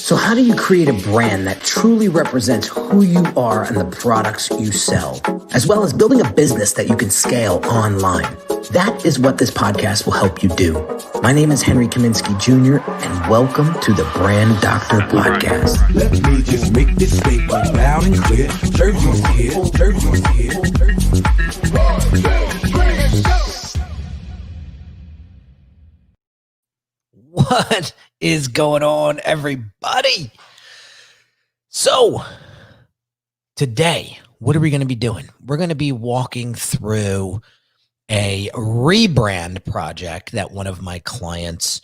So how do you create a brand that truly represents who you are and the products you sell, as well as building a business that you can scale online? That is what this podcast will help you do. My name is Henry Kaminski Jr., and welcome to the Brand Doctor Podcast. Let me just make this statement loud and clear. Jersey's here, Jersey's here. What is going on, everybody? So today, what are we going to be doing? We're going to be walking through a rebrand project that one of my clients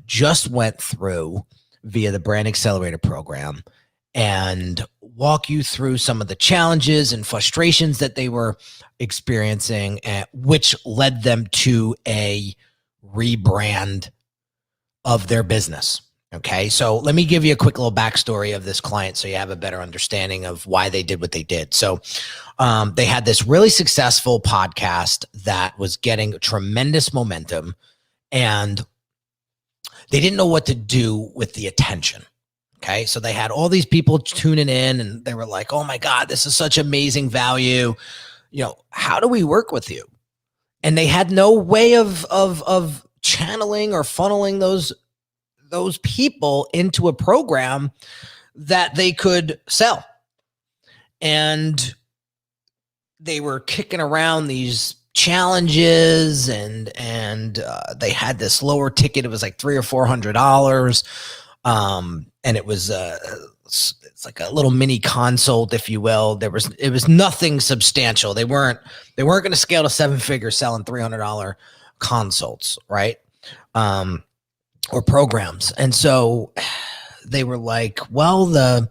just went through via the Brand Accelerator program, and walk you through some of the challenges and frustrations that they were experiencing, which led them to a rebrand of their business. Okay, so let me give you a quick little backstory of this client so you have a better understanding of why they did what they did. So they had this really successful podcast that was getting tremendous momentum, and they didn't know what to do with the attention. Okay, so they had all these people tuning in, and they were like, oh my God, this is such amazing value. You know, how do we work with you? And they had no way of channeling or funneling those people into a program that they could sell. And they were kicking around these challenges, and they had this lower ticket. It was like $300 or $400. And it was it's like a little mini consult, if you will. It was nothing substantial. They weren't going to scale to 7 figures selling $300 consults, right? Or programs. And so they were like, well, the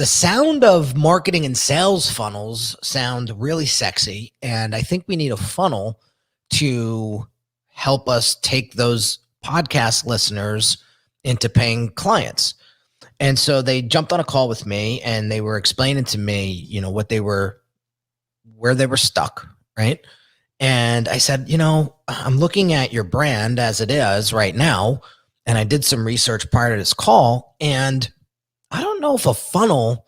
sound of marketing and sales funnels sound really sexy, and I think we need a funnel to help us take those podcast listeners into paying clients. And so they jumped on a call with me, and they were explaining to me, you know, where they were stuck, right? And I said, you know, I'm looking at your brand as it is right now, and I did some research prior to this call, and I don't know if a funnel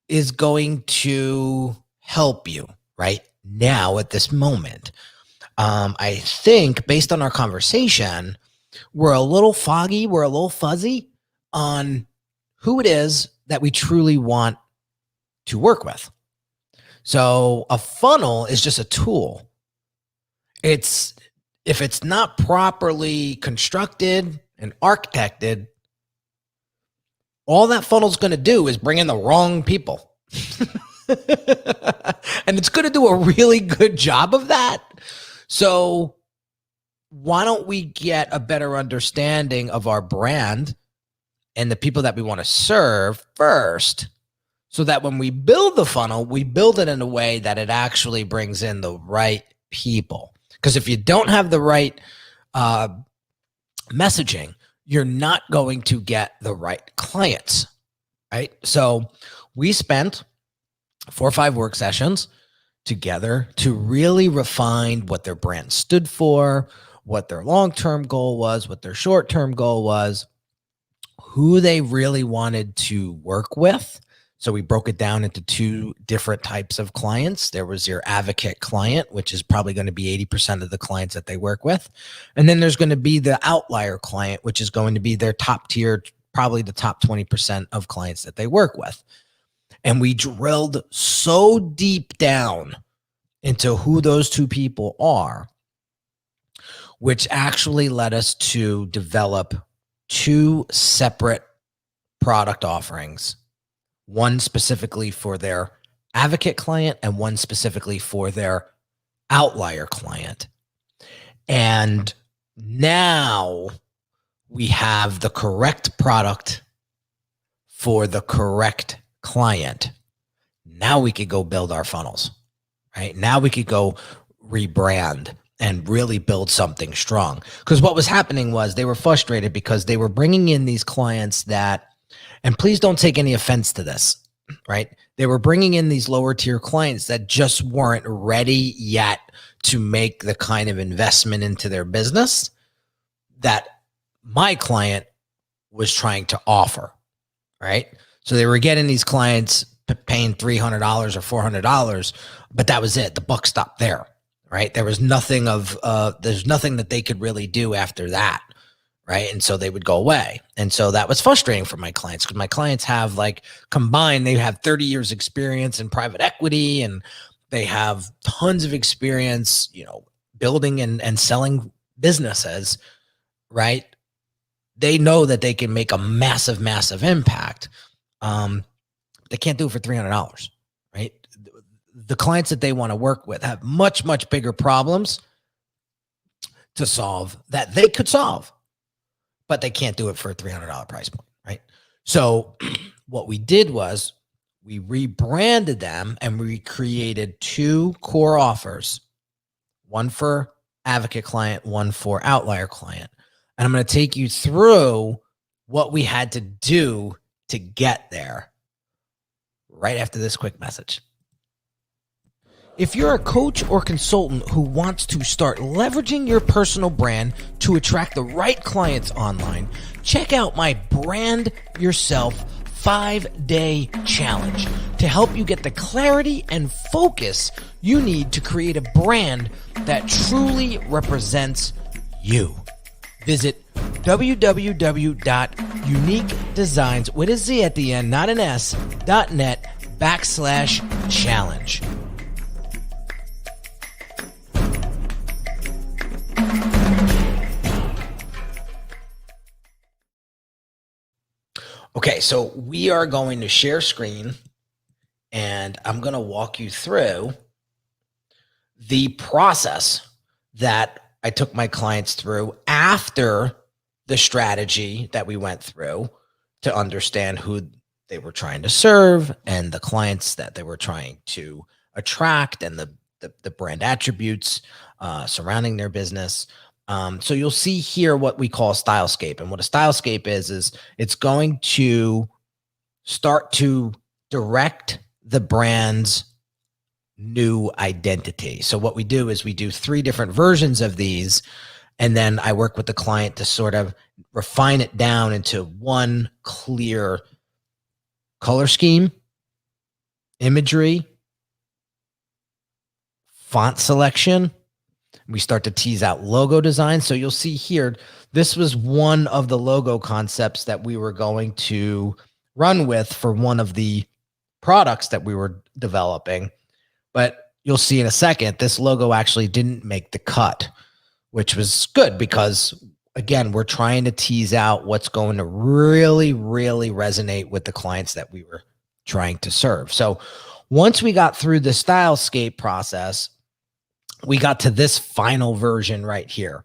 is going to help you right now at this moment. I think based on our conversation, we're a little foggy, we're a little fuzzy on who it is that we truly want to work with. So a funnel is just a tool. If it's not properly constructed and architected, all that funnel's going to do is bring in the wrong people. And it's going to do a really good job of that. So why don't we get a better understanding of our brand and the people that we want to serve first, so that when we build the funnel, we build it in a way that it actually brings in the right people. Because if you don't have the right messaging, you're not going to get the right clients, right? So we spent 4 or 5 work sessions together to really refine what their brand stood for, what their long-term goal was, what their short-term goal was, who they really wanted to work with. So we broke it down into 2 different types of clients. There was your advocate client, which is probably going to be 80% of the clients that they work with. And then there's going to be the outlier client, which is going to be their top tier, probably the top 20% of clients that they work with. And we drilled so deep down into who those 2 people are, which actually led us to develop 2 separate product offerings. One specifically for their advocate client and one specifically for their outlier client. And now we have the correct product for the correct client. Now we could go build our funnels, right? Now we could go rebrand and really build something strong. Because what was happening was they were frustrated because they were bringing in these clients that, and please don't take any offense to this, right? They were bringing in these lower tier clients that just weren't ready yet to make the kind of investment into their business that my client was trying to offer, right? So they were getting these clients paying $300 or $400, but that was it. The buck stopped there, right? There was nothing there's nothing that they could really do after that, right? And so they would go away. And so that was frustrating for my clients, because my clients have, like, combined, they have 30 years experience in private equity, and they have tons of experience, building and selling businesses, right? They know that they can make a massive, massive impact. They can't do it for $300, right? The clients that they want to work with have much, much bigger problems to solve that they could solve, but they can't do it for a $300 price point, right? So what we did was we rebranded them, and we created 2 core offers, one for advocate client, one for outlier client. And I'm going to take you through what we had to do to get there right after this quick message. If you're a coach or consultant who wants to start leveraging your personal brand to attract the right clients online, check out my Brand Yourself 5-day challenge to help you get the clarity and focus you need to create a brand that truly represents you. Visit www.uniquedesignz, with a Z at the end, not an S, .net/challenge. Okay, so we are going to share screen, and I'm going to walk you through the process that I took my clients through after the strategy that we went through to understand who they were trying to serve and the clients that they were trying to attract, and the brand attributes surrounding their business. So you'll see here what we call Stylescape. And what a Stylescape is it's going to start to direct the brand's new identity. So what we do is we do 3 different versions of these, and then I work with the client to sort of refine it down into one clear color scheme, imagery, font selection. We start to tease out logo design. So you'll see here, this was one of the logo concepts that we were going to run with for one of the products that we were developing. But you'll see in a second, this logo actually didn't make the cut, which was good because, again, we're trying to tease out what's going to really, really resonate with the clients that we were trying to serve. So once we got through the Stylescape process, we got to this final version right here.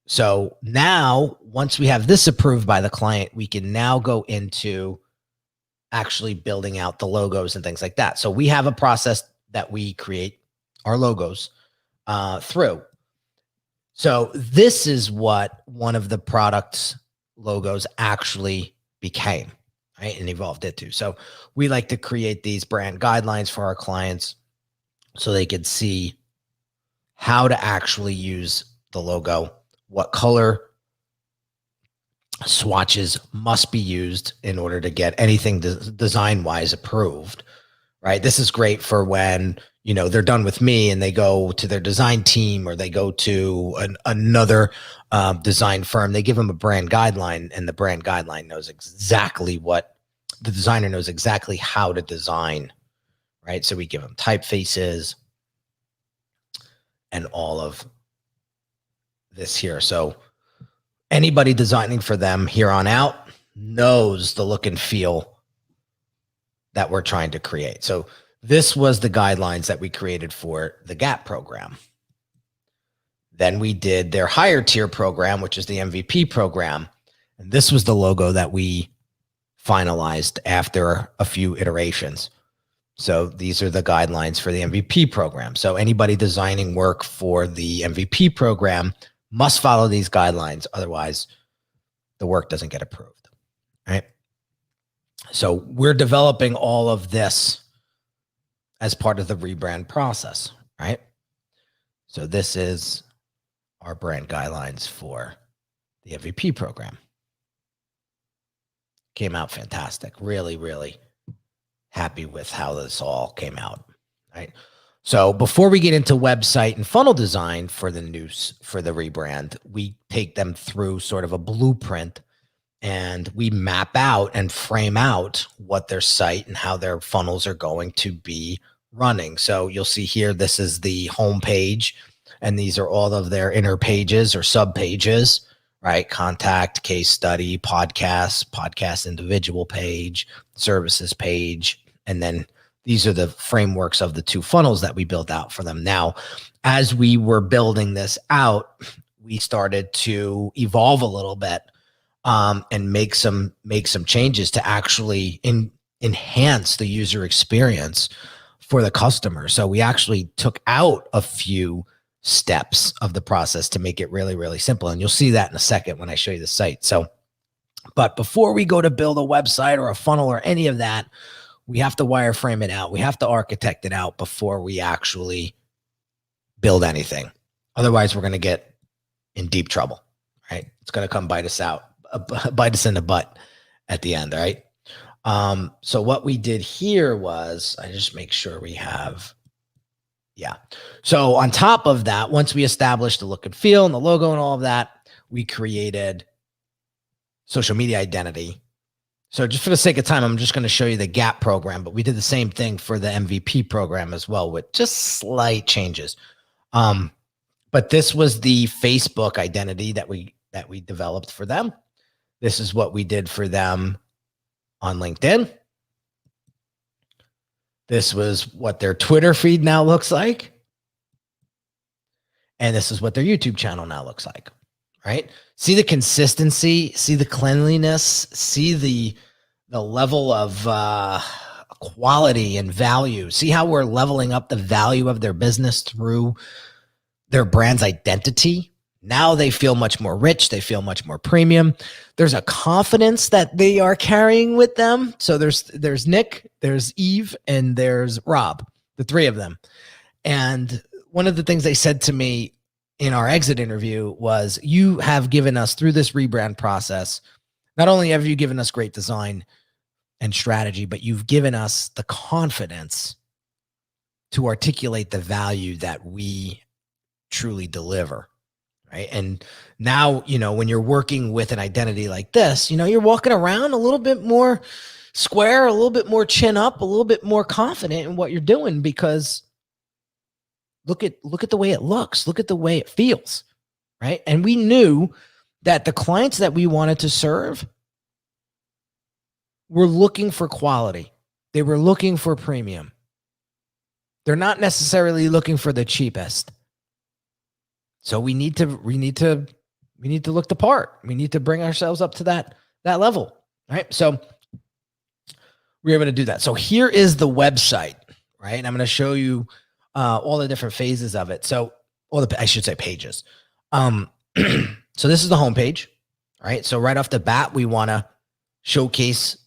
So now, once we have this approved by the client, we can now go into actually building out the logos and things like that. So we have a process that we create our logos through. So this is what one of the product's logos actually became, right, and evolved into. So we like to create these brand guidelines for our clients so they could see how to actually use the logo, what color swatches must be used in order to get anything design-wise approved, right? This is great for when, you know, they're done with me and they go to their design team or they go to another design firm. They give them a brand guideline, and the brand guideline knows exactly what the designer knows exactly how to design, right? So we give them typefaces and all of this here. So anybody designing for them here on out knows the look and feel that we're trying to create. So this was the guidelines that we created for the GAP program. Then we did their higher tier program, which is the MVP program. And this was the logo that we finalized after a few iterations. So these are the guidelines for the MVP program. So anybody designing work for the MVP program must follow these guidelines. Otherwise, the work doesn't get approved, right? So we're developing all of this as part of the rebrand process, right? So this is our brand guidelines for the MVP program. came out fantastic. Really, really happy with how this all came out. Right. So before we get into website and funnel design for the rebrand, we take them through sort of a blueprint, and we map out and frame out what their site and how their funnels are going to be running. So you'll see here, this is the home page, and these are all of their inner pages or sub pages, right? Contact, case study, podcast individual page, services page, and then these are the frameworks of the 2 funnels that we built out for them. Now, as we were building this out, we started to evolve a little bit and make some changes to actually enhance the user experience for the customer. So we actually took out a few steps of the process to make it really, really simple. And you'll see that in a second when I show you the site. So, but before we go to build a website or a funnel or any of that, we have to wireframe it out. We have to architect it out before we actually build anything. Otherwise, we're going to get in deep trouble, right? It's going to come bite us in the butt at the end, right? So what we did here was, I just make sure we have, yeah. So on top of that, once we established the look and feel and the logo and all of that, we created social media identity. So just for the sake of time, I'm just going to show you the GAP program, but we did the same thing for the MVP program as well with just slight changes. But this was the Facebook identity that we developed for them. This is what we did for them on LinkedIn. This was what their Twitter feed now looks like. And this is what their YouTube channel now looks like, right? See the consistency, see the cleanliness, see the level of quality and value. See how we're leveling up the value of their business through their brand's identity. Now they feel much more rich. They feel much more premium. There's a confidence that they are carrying with them. So there's Nick, there's Eve, and there's Rob, the 3 of them. And one of the things they said to me in our exit interview was, you have given us, through this rebrand process, not only have you given us great design and strategy, but you've given us the confidence to articulate the value that we truly deliver. Right. And now, when you're working with an identity like this, you're walking around a little bit more square, a little bit more chin up, a little bit more confident in what you're doing, because look at the way it looks, look at the way it feels. Right. And we knew that the clients that we wanted to serve were looking for quality. They were looking for premium. They're not necessarily looking for the cheapest. So we need to look the part. We need to bring ourselves up to that level, right? So we're able to do that. So here is the website, right? And I'm going to show you all the different phases of it. So I should say pages. So this is the homepage, right? So right off the bat, we want to showcase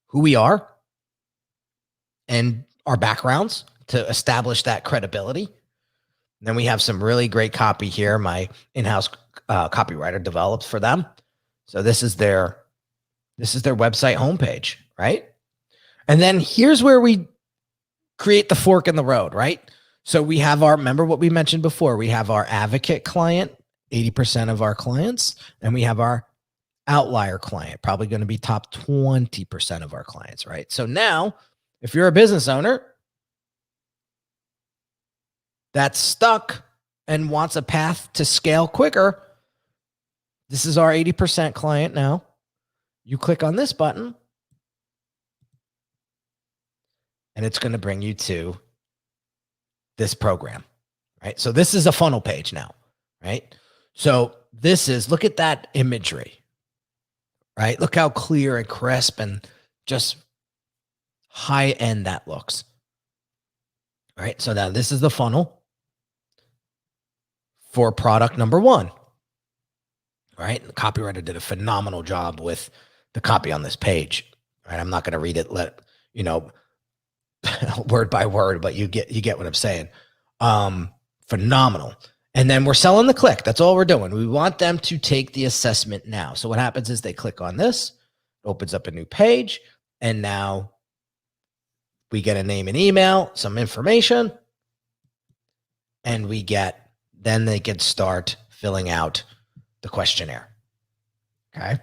who we are and our backgrounds to establish that credibility. And then we have some really great copy here. My in-house copywriter developed for them. So this is their website homepage, right? And then here's where we create the fork in the road, right? So we have remember what we mentioned before, we have our advocate client, 80% of our clients, and we have our outlier client, probably going to be top 20% of our clients, right? So now, if you're a business owner that's stuck and wants a path to scale quicker, this is our 80% client now. You click on this button, and it's going to bring you to this program, right? So this is a funnel page now, right? So look at that imagery, right? Look how clear and crisp and just high end that looks, right? So now this is the funnel for product number 1, right? The copywriter did a phenomenal job with the copy on this page, right? I'm not going to read it, word by word, but you get what I'm saying. Phenomenal. And then we're selling the click. That's all we're doing. We want them to take the assessment now. So what happens is they click on this, opens up a new page. And now we get a name and email, some information, and then they can start filling out the questionnaire. Okay.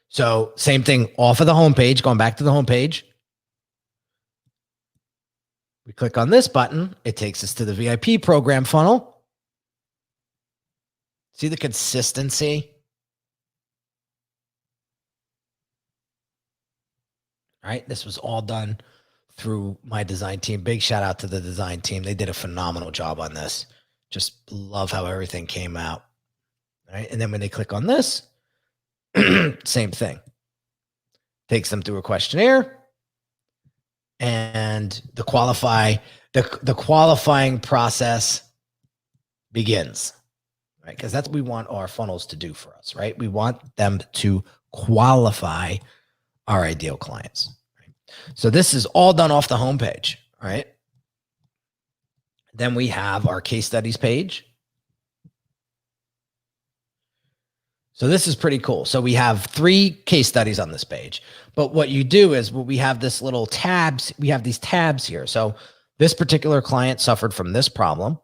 So same thing off of the homepage, going back to the homepage. We click on this button. It takes us to the VIP program funnel. See the consistency? All right. This was all done through my design team. Big shout out to the design team. They did a phenomenal job on this. Just love how everything came out. All right. And then when they click on this, same thing. Takes them through a questionnaire, and the qualifying process begins, right? Because that's what we want our funnels to do for us, right? We want them to qualify our ideal clients. Right? So this is all done off the homepage, right? Then we have our case studies page. So this is pretty cool. So we have 3 case studies on this page, but what you do is we have this little tabs. We have these tabs here. So this particular client suffered from this problem.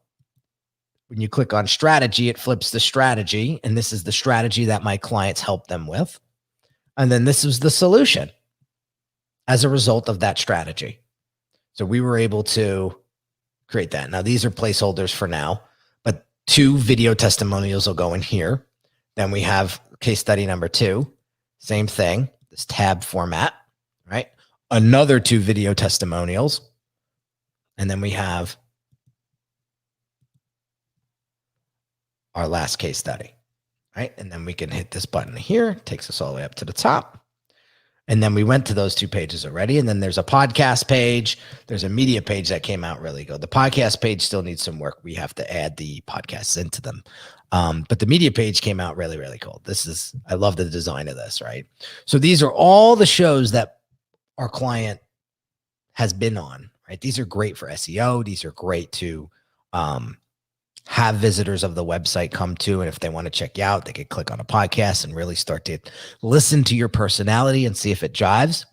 When you click on strategy, it flips the strategy. And this is the strategy that my clients help them with. And then this is the solution as a result of that strategy. So we were able to create that. Now these are placeholders for now, but 2 video testimonials will go in here. Then we have case study number 2, same thing, this tab format, right? Another 2 video testimonials. And then we have our last case study, right? And then we can hit this button here, it takes us all the way up to the top. And then we went to those 2 pages already. And then there's a podcast page. There's a media page that came out really good. The podcast page still needs some work. We have to add the podcasts into them. But the media page came out really, really cool. I love the design of this, right? So these are all the shows that our client has been on, right? These are great for SEO. These are great to have visitors of the website come to. And if they want to check you out, they could click on a podcast and really start to listen to your personality and see if it jives.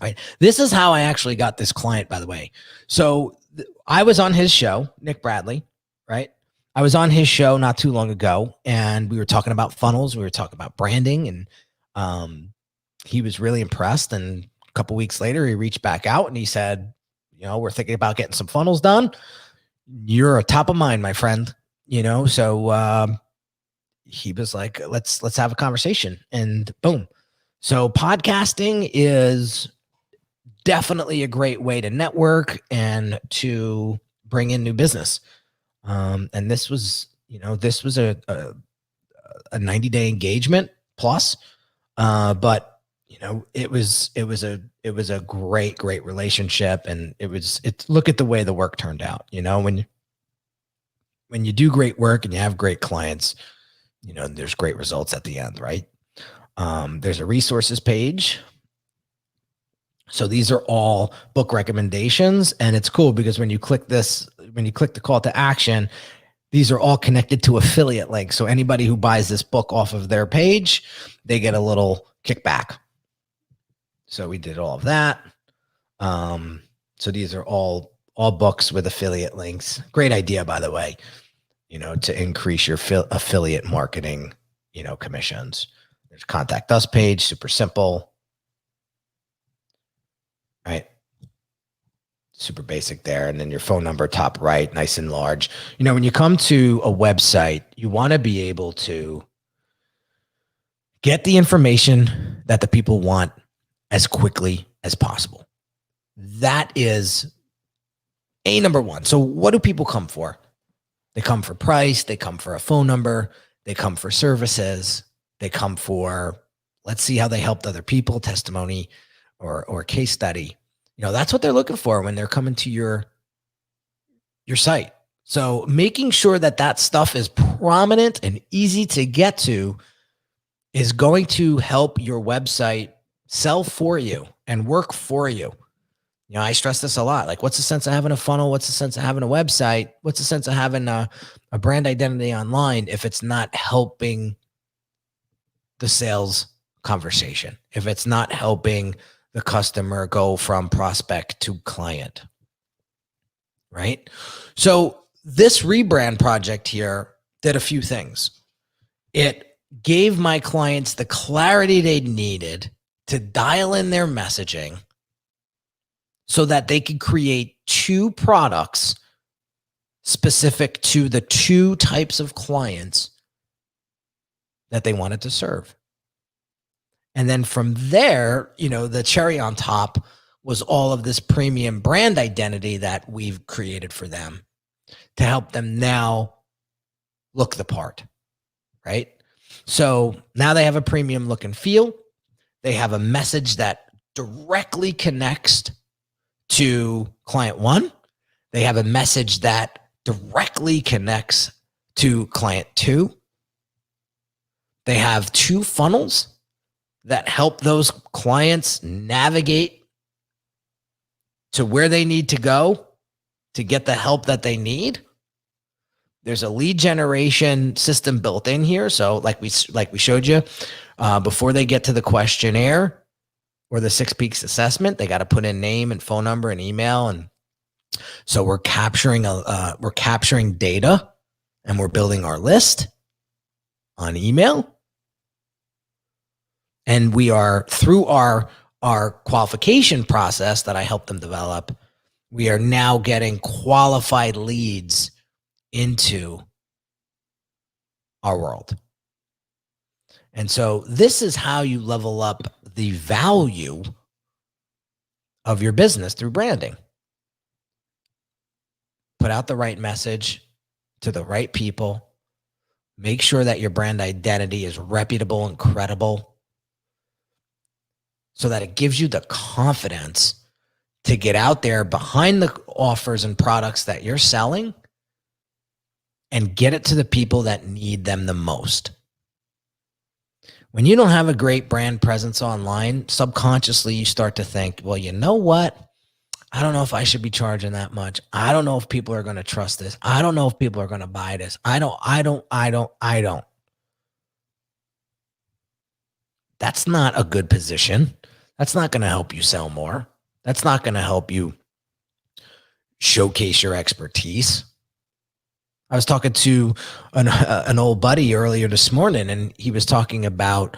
Right. This is how I actually got this client, by the way. So I was on his show, Nick Bradley, right? I was on his show not too long ago, and we were talking about funnels. We were talking about branding, and he was really impressed. And a couple weeks later, he reached back out and he said, we're thinking about getting some funnels done. You're a top of mind, my friend. So he was like, let's have a conversation, and boom. So podcasting is definitely a great way to network and to bring in new business. And this was a 90-day engagement plus, but it was a great relationship. And look at the way the work turned out. When you do great work and you have great clients, there's great results at the end, right? There's a resources page. So these are all book recommendations, and it's cool because when you click the call to action, these are all connected to affiliate links. So anybody who buys this book off of their page, they get a little kickback. So we did all of that. So these are all books with affiliate links. Great idea, by the way, to increase your affiliate marketing, commissions. There's a contact us page, super simple. Right. Super basic there. And then your phone number, top right, nice and large. When you come to a website, you want to be able to get the information that the people want as quickly as possible. That is number 1. So what do people come for? They come for price. They come for a phone number. They come for services. They come for, let's see how they helped other people, testimony, or case study. That's what they're looking for when they're coming to your site. So making sure that stuff is prominent and easy to get to is going to help your website sell for you and work for you. I stress this a lot. Like, what's the sense of having a funnel? What's the sense of having a website? What's the sense of having a brand identity online if it's not helping the sales conversation, if it's not helping the customer go from prospect to client, right? So this rebrand project here did a few things. It gave my clients the clarity they needed to dial in their messaging so that they could create 2 products specific to the 2 types of clients that they wanted to serve. And then from there, the cherry on top was all of this premium brand identity that we've created for them to help them now look the part, right? So now they have a premium look and feel. They have a message that directly connects to client 1. They have a message that directly connects to client 2. They have 2 funnels that help those clients navigate to where they need to go to get the help that they need. There's a lead generation system built in here. So like we showed you, before they get to the questionnaire or the 6 peaks assessment, they got to put in name and phone number and email. And so we're capturing data, and we're building our list on email. And we are, through our qualification process that I helped them develop, we are now getting qualified leads into our world. And so this is how you level up the value of your business through branding. Put out the right message to the right people. Make sure that your brand identity is reputable and credible, so that it gives you the confidence to get out there behind the offers and products that you're selling and get it to the people that need them the most. When you don't have a great brand presence online, subconsciously you start to think, well, you know what? I don't know if I should be charging that much. I don't know if people are going to trust this. I don't know if people are going to buy this. I don't. That's not a good position. That's not going to help you sell more. That's not going to help you showcase your expertise. I was talking to an old buddy earlier this morning, and he was talking about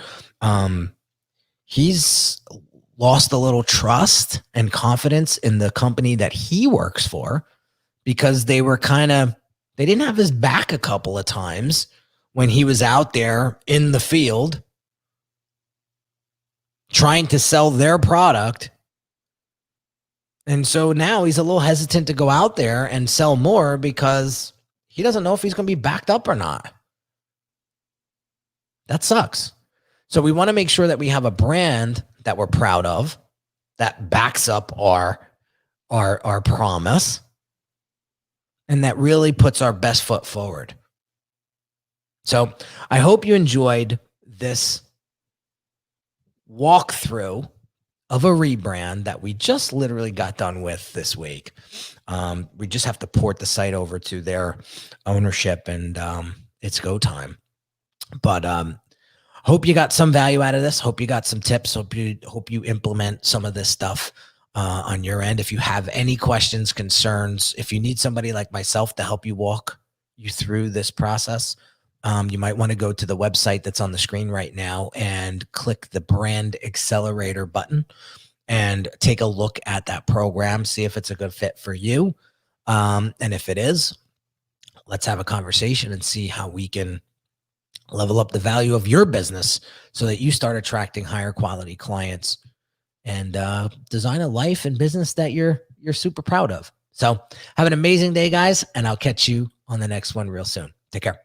he's lost a little trust and confidence in the company that he works for because they didn't have his back a couple of times when he was out there in the field trying to sell their product. And so now he's a little hesitant to go out there and sell more because he doesn't know if he's going to be backed up or not. That sucks. So we want to make sure that we have a brand that we're proud of, that backs up our promise, and that really puts our best foot forward. So I hope you enjoyed this walkthrough of a rebrand that we just literally got done with this week. We just have to port the site over to their ownership, and it's go time. But hope you got some value out of this. Hope you got some tips. Hope you implement some of this stuff on your end. If you have any questions, concerns, if you need somebody like myself to help you walk you through this process, you might want to go to the website that's on the screen right now and click the Brand Accelerator button and take a look at that program, see if it's a good fit for you. And if it is, let's have a conversation and see how we can level up the value of your business so that you start attracting higher quality clients and design a life and business that you're super proud of. So have an amazing day, guys, and I'll catch you on the next one real soon. Take care.